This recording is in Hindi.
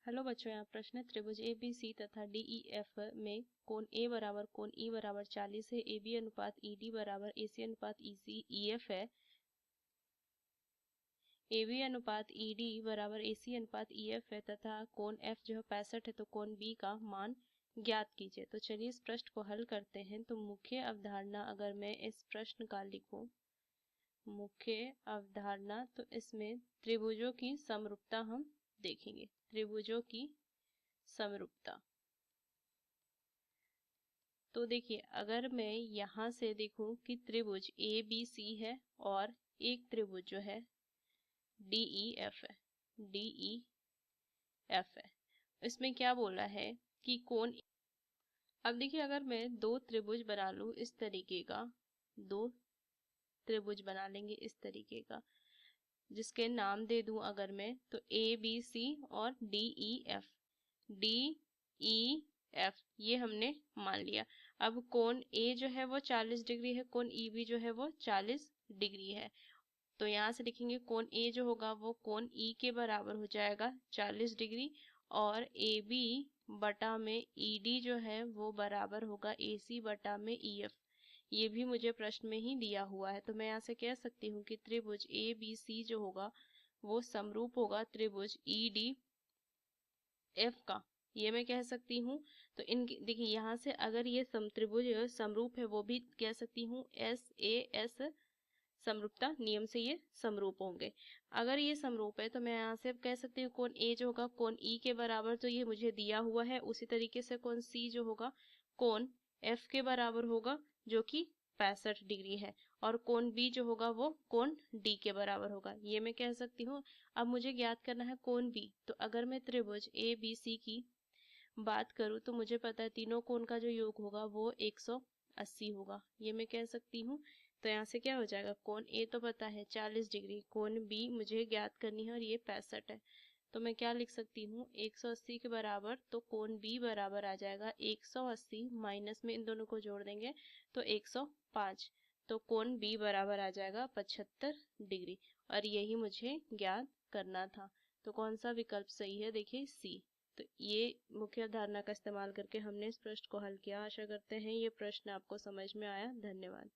हेलो बच्चों, यहाँ प्रश्न है त्रिभुज ए बी सी तथा डी ई एफ में कोण ए बराबर कोण ई बराबर 40 है। ए बी अनुपात ई डी बराबर ए सी अनुपात ई सी ई एफ है। ए बी अनुपात ई डी बराबर ए सी अनुपात ई एफ है तथा कोण एफ जो है 65 है, तो कोण बी का मान ज्ञात कीजिए। तो चलिए इस प्रश्न को हल करते हैं। तो मुख्य अवधारणा अगर मैं इस प्रश्न का लिखूं, मुख्य अवधारणा, तो इसमें त्रिभुजों की समरूपता हम देखेंगे। त्रिभुजों की समरूपता। तो देखिए, अगर मैं यहाँ से देखूं कि त्रिभुज ए बी सी है और एक त्रिभुज जो है डी ई एफ है, डी ई एफ है, इसमें क्या बोला है कि कोण। अब देखिए, अगर मैं दो त्रिभुज बना लूं इस तरीके का, दो त्रिभुज बना लेंगे इस तरीके का, जिसके नाम दे दूं अगर मैं, तो ए बी सी और D E F, D E F ये हमने मान लिया। अब कोण ए जो है वो 40 डिग्री है, कोण ई बी जो है वो 40 डिग्री है। तो यहाँ से लिखेंगे कोण ए जो होगा वो कोण ई के बराबर हो जाएगा 40 डिग्री, और ए बी बटा में ई डी जो है वो बराबर होगा ए सी बटा में ई एफ। ये भी मुझे प्रश्न में ही दिया हुआ है। तो मैं यहाँ से कह सकती हूँ कि त्रिभुज ए बी सी जो होगा वो समरूप होगा त्रिभुज ई डी एफ का, ये मैं कह सकती हूँ। तो इन देखिए, यहाँ से अगर ये त्रिभुज समरूप है वो भी कह सकती हूँ, एस ए एस समरूपता नियम से ये समरूप होंगे। अगर ये समरूप है तो मैं यहाँ से कह सकती हूँ कोण ए जो होगा कोण ई के बराबर, तो ये मुझे दिया हुआ है। उसी तरीके से कोण सी जो होगा कोण एफ के बराबर होगा, जो कि 65 डिग्री है, और कोण बी जो होगा वो कोण डी के बराबर होगा, ये मैं कह सकती हूँ। अब मुझे ज्ञात करना है कोण बी। तो अगर मैं त्रिभुज ए बी सी की बात करूँ तो मुझे पता है तीनों कोण का जो योग होगा वो 180 होगा, ये मैं कह सकती हूँ। तो यहाँ से क्या हो जाएगा, कोण ए तो पता है 40 डिग्री, कोण बी मुझे ज्ञात करनी है और ये 65 है। तो मैं क्या लिख सकती हूँ, 180 के बराबर, तो कोण बी बराबर आ जाएगा 180, माइनस में इन दोनों को जोड़ देंगे तो 105। तो कोण बी बराबर आ जाएगा 75 डिग्री, और यही मुझे ज्ञात करना था। तो कौन सा विकल्प सही है, देखिए सी। तो ये मुख्य अवधारणा का इस्तेमाल करके हमने इस प्रश्न को हल किया। आशा करते हैं ये प्रश्न आपको समझ में आया। धन्यवाद।